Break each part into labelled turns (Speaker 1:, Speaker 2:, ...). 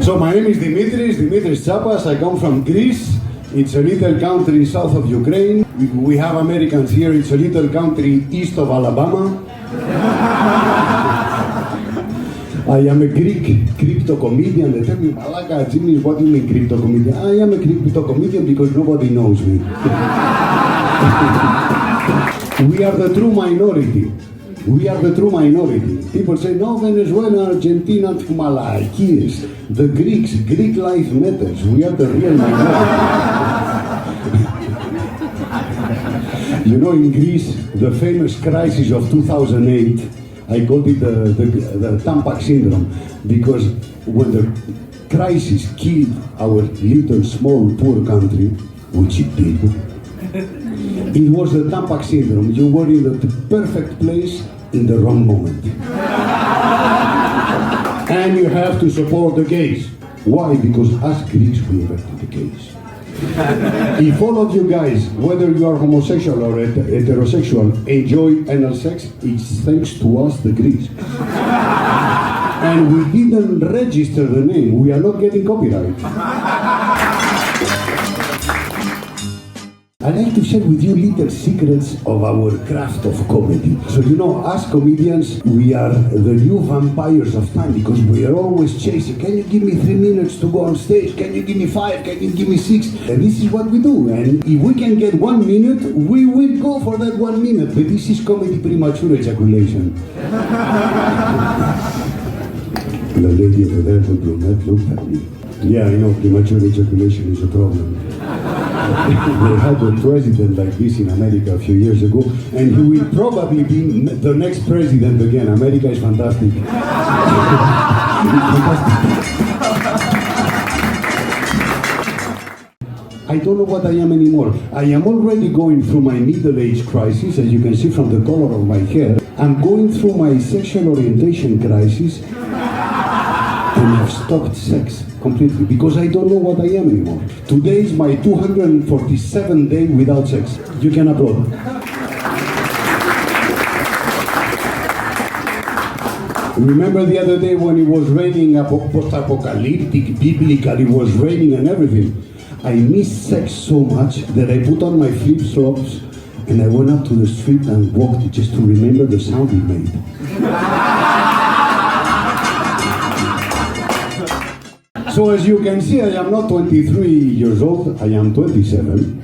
Speaker 1: So my name is Dimitris Tsapas. I come from Greece. It's a little country south of Ukraine. We have Americans here. It's a little country east of Alabama. I am a Greek crypto comedian. They tell me, Malaka, Dzimis, what do you mean crypto comedian? I am a crypto comedian because nobody knows me. We are the true minority. We are the true minority. People say, no, Venezuela, Argentina, Malakias. The Greeks, Greek life matters. We are the real minority. You know, in Greece, the famous crisis of 2008, I called it the Tsapas syndrome, because when the crisis killed our little, small, poor country, which it did, it was the Tsapas syndrome. You were in the perfect place in the wrong moment. And you have to support the gays. Why? Because us Greeks, we invented the gays. If all of you guys, whether you are homosexual or heterosexual, enjoy anal sex, it's thanks to us, the Greeks. And we didn't register the name. We are not getting copyright. I'd like to share with you little secrets of our craft of comedy. So you know, us comedians, we are the new vampires of time because we are always chasing. Can you give me 3 minutes to go on stage? Can you give me 5? Can you give me 6? And this is what we do. And if we can get 1 minute, we will go for that 1 minute. But this is comedy premature ejaculation. The lady over there, the brunette, looked at me. Yeah, I know, premature ejaculation is a problem. They had a president like this in America a few years ago, and he will probably be the next president again. America is fantastic. I don't know what I am anymore. I am already going through my middle-age crisis, as you can see from the color of my hair. I'm going through my sexual orientation crisis, and I've stopped sex completely because I don't know what I am anymore. Today is my 247th day without sex. You can applaud. Remember the other day when it was raining, post-apocalyptic, biblical, it was raining and everything. I missed sex so much that I put on my flip-flops and I went up to the street and walked just to remember the sound it made. So as you can see, I am not 23 years old, I am 27.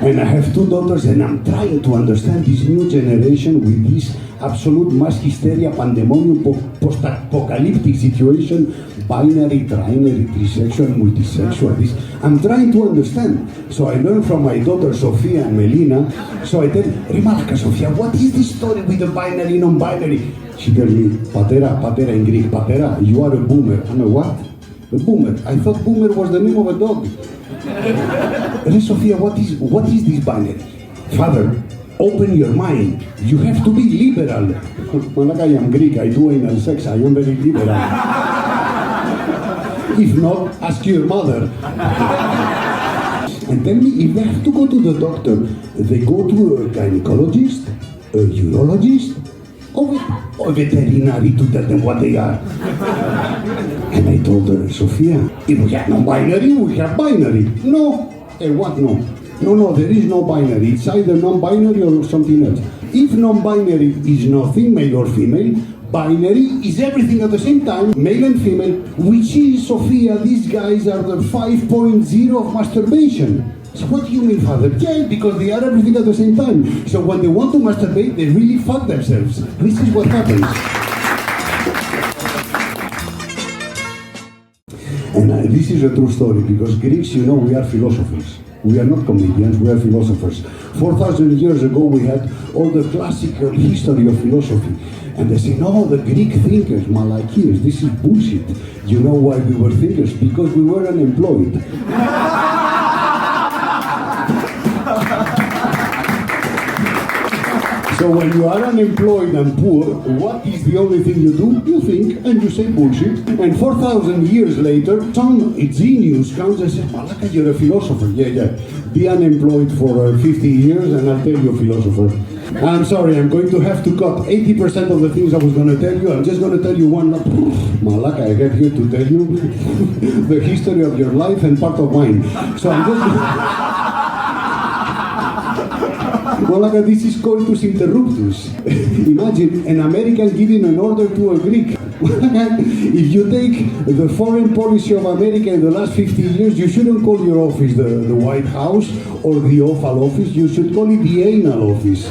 Speaker 1: And I have 2 daughters and I'm trying to understand this new generation with this absolute mass hysteria, pandemonium, post-apocalyptic situation, binary, trinary, trisexual, multisexual, this. I'm trying to understand. So I learned from my daughters, Sofia and Melina. So I tell, Rimalaka, Sofia, what is this story with the binary, non-binary? She tells me, patera in Greek, patera, you are a boomer. I'm a what? A boomer. I thought boomer was the name of a dog. Sofia, what is this binary? Father, open your mind. You have to be liberal. I am Greek, I do anal sex, I am very liberal. If not, ask your mother. And tell me, if they have to go to the doctor, they go to a gynecologist, a urologist, or a veterinary to tell them what they are. And I told her, Sophia, if we have non-binary, we have binary. No. What no? No, there is no binary. It's either non-binary or something else. If non-binary is nothing, male or female, binary is everything at the same time, male and female, which is, Sophia, these guys are the 5.0 of masturbation. So what do you mean, Father? Yeah, because they are everything at the same time. So when they want to masturbate, they really fuck themselves. This is what happens. And this is a true story, because Greeks, you know, we are philosophers. We are not comedians, we are philosophers. 4,000 years ago, we had all the classical history of philosophy. And they say, no, the Greek thinkers, Malakias, this is bullshit. You know why we were thinkers? Because we were unemployed. So when you are unemployed and poor, what is the only thing you do? You think and you say bullshit. And 4,000 years later, some genius comes and says, Malaka, you're a philosopher. Yeah. Be unemployed for 50 years and I'll tell you a philosopher. I'm sorry, I'm going to have to cut 80% of the things I was going to tell you. I'm just going to tell you one. Malaka, I get here to tell you the history of your life and part of mine. So I'm just... Malaka, this is coitus interruptus. Imagine an American giving an order to a Greek. If you take the foreign policy of America in the last 50 years, you shouldn't call your office the White House or the Oval Office. You should call it the Anal Office.